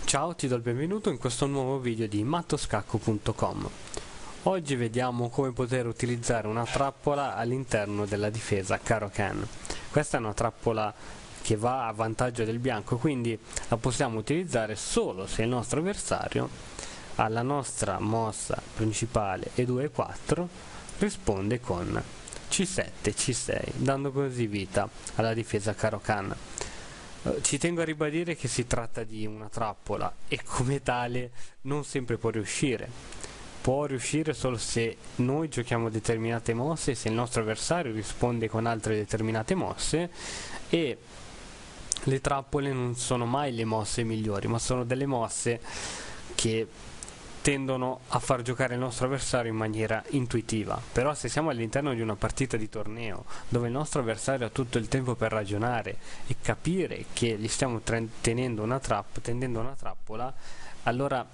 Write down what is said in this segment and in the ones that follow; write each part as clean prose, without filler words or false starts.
Ciao, ti do il benvenuto in questo nuovo video di mattoscacco.com. Oggi vediamo come poter utilizzare una trappola all'interno della difesa Caro-Kann. Questa è una trappola che va a vantaggio del bianco, quindi la possiamo utilizzare solo se il nostro avversario alla nostra mossa principale E2 e 4 risponde con C7 C6, dando così vita alla difesa Caro-Kann. Ci tengo a ribadire che si tratta di una trappola e come tale non sempre può riuscire. Può riuscire solo se noi giochiamo determinate mosse, se il nostro avversario risponde con altre determinate mosse, e le trappole non sono mai le mosse migliori, ma sono delle mosse che tendono a far giocare il nostro avversario in maniera intuitiva. Però se siamo all'interno di una partita di torneo dove il nostro avversario ha tutto il tempo per ragionare e capire che gli stiamo tendendo una trappola, allora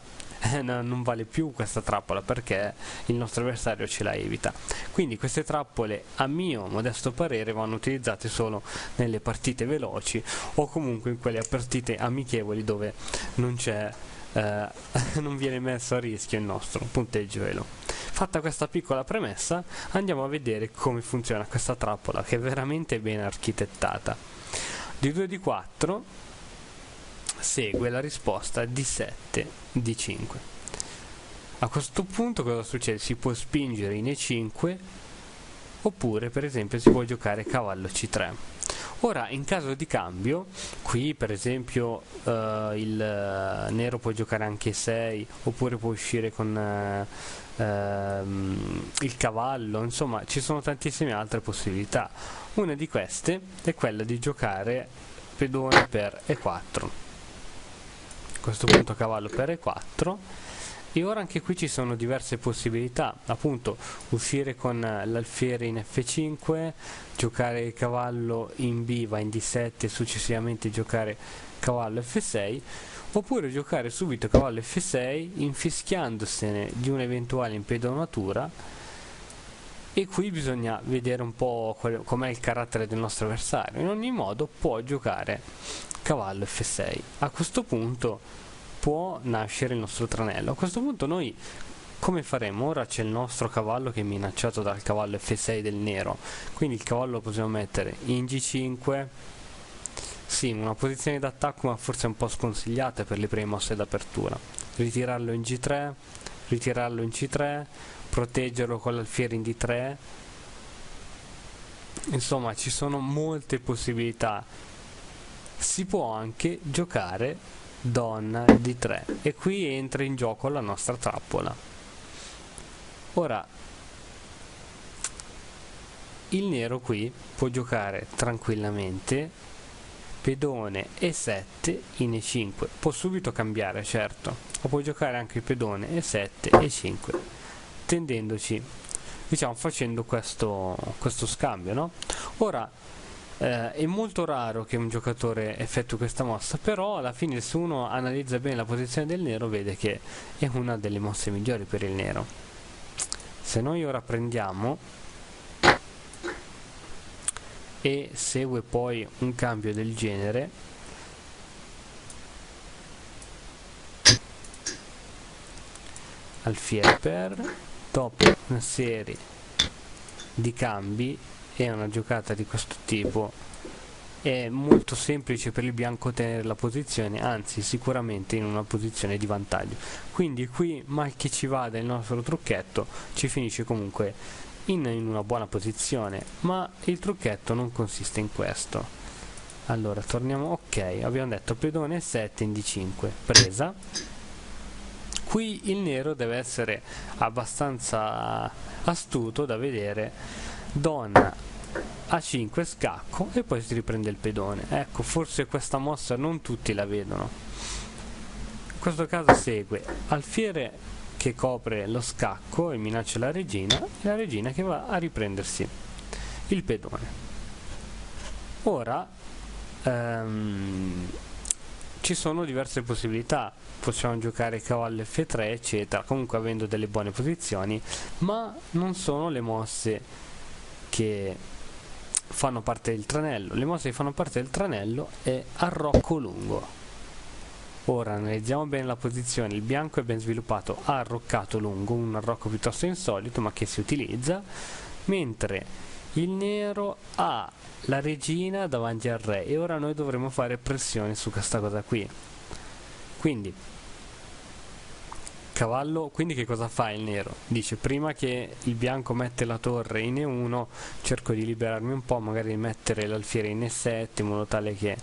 non vale più questa trappola, perché il nostro avversario ce la evita. Quindi queste trappole, a mio modesto parere, vanno utilizzate solo nelle partite veloci o comunque in quelle partite amichevoli dove non c'è non viene messo a rischio il nostro punteggio elo. Fatta questa piccola premessa, andiamo a vedere come funziona questa trappola, che è veramente ben architettata. Di 2 di 4 segue la risposta D7 D5. A questo punto cosa succede? Si può spingere in E5, oppure per esempio si può giocare cavallo C3. Ora, in caso di cambio, qui per esempio il nero può giocare anche 6, oppure può uscire con il cavallo. Insomma, ci sono tantissime altre possibilità. Una di queste è quella di giocare pedone per E4. A questo punto cavallo per E4. E ora anche qui ci sono diverse possibilità, appunto uscire con l'alfiere in F5, giocare il cavallo in B, va in D7 e successivamente giocare cavallo F6, oppure giocare subito cavallo F6 infischiandosene di un'eventuale impedonatura. E qui bisogna vedere un po' com'è il carattere del nostro avversario. In ogni modo può giocare cavallo F6. A questo punto può nascere il nostro tranello. A questo punto noi come faremo? Ora c'è il nostro cavallo che è minacciato dal cavallo F6 del nero, quindi il cavallo lo possiamo mettere in G5, sì, in una posizione d'attacco ma forse un po' sconsigliata per le prime mosse d'apertura. Ritirarlo in G3, ritirarlo in C3, proteggerlo con l'alfiere in D3. Insomma, ci sono molte possibilità. Si può anche giocare donna D3 e qui entra in gioco la nostra trappola. Ora il nero qui può giocare tranquillamente pedone E7 in E5, può subito cambiare, certo, o può giocare anche pedone E7 E5, tendendoci, diciamo, facendo questo scambio, no? Ora è molto raro che un giocatore effettui questa mossa, però alla fine se uno analizza bene la posizione del nero vede che è una delle mosse migliori per il nero. Se noi ora prendiamo e segue poi un cambio del genere, alfiere per, dopo una serie di cambi e una giocata di questo tipo, è molto semplice per il bianco tenere la posizione, anzi sicuramente in una posizione di vantaggio. Quindi qui, mal che ci vada il nostro trucchetto, ci finisce comunque in una buona posizione, ma il trucchetto non consiste in questo. Allora torniamo, ok, abbiamo detto pedone 7 in D5, presa. Qui il nero deve essere abbastanza astuto da vedere donna A5 scacco e poi si riprende il pedone. Ecco, forse questa mossa non tutti la vedono. In questo caso segue alfiere che copre lo scacco e minaccia la regina, e la regina che va a riprendersi il pedone. Ora ci sono diverse possibilità, possiamo giocare cavallo F3 eccetera, comunque avendo delle buone posizioni, ma non sono le mosse che fanno parte del tranello. Le mosse che fanno parte del tranello è arrocco lungo. Ora analizziamo bene la posizione. Il bianco è ben sviluppato, ha arroccato lungo, un arrocco piuttosto insolito ma che si utilizza, mentre il nero ha la regina davanti al re e ora noi dovremo fare pressione su questa cosa qui. Quindi cavallo, quindi che cosa fa il nero? Dice: prima che il bianco mette la torre in E1 cerco di liberarmi un po', magari di mettere l'alfiere in E7 in modo tale che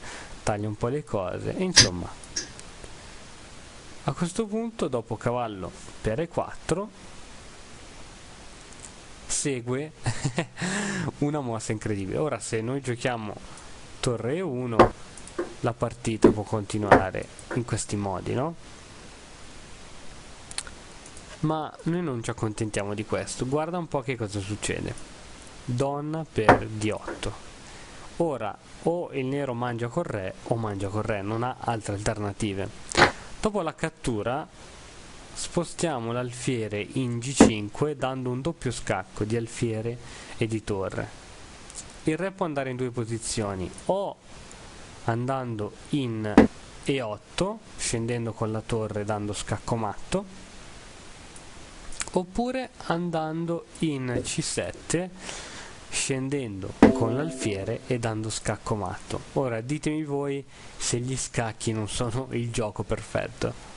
taglia un po' le cose, e insomma a questo punto dopo cavallo per E4 segue una mossa incredibile. Ora se noi giochiamo torre E1 la partita può continuare in questi modi, no? Ma noi non ci accontentiamo di questo. Guarda un po' che cosa succede. Donna per D8. Ora o il nero mangia col re o mangia col re, non ha altre alternative. Dopo la cattura spostiamo l'alfiere in G5 dando un doppio scacco di alfiere e di torre. Il re può andare in due posizioni, o andando in E8 scendendo con la torre dando scacco matto, oppure andando in C7 scendendo con l'alfiere e dando scacco matto. Ora ditemi voi se gli scacchi non sono il gioco perfetto.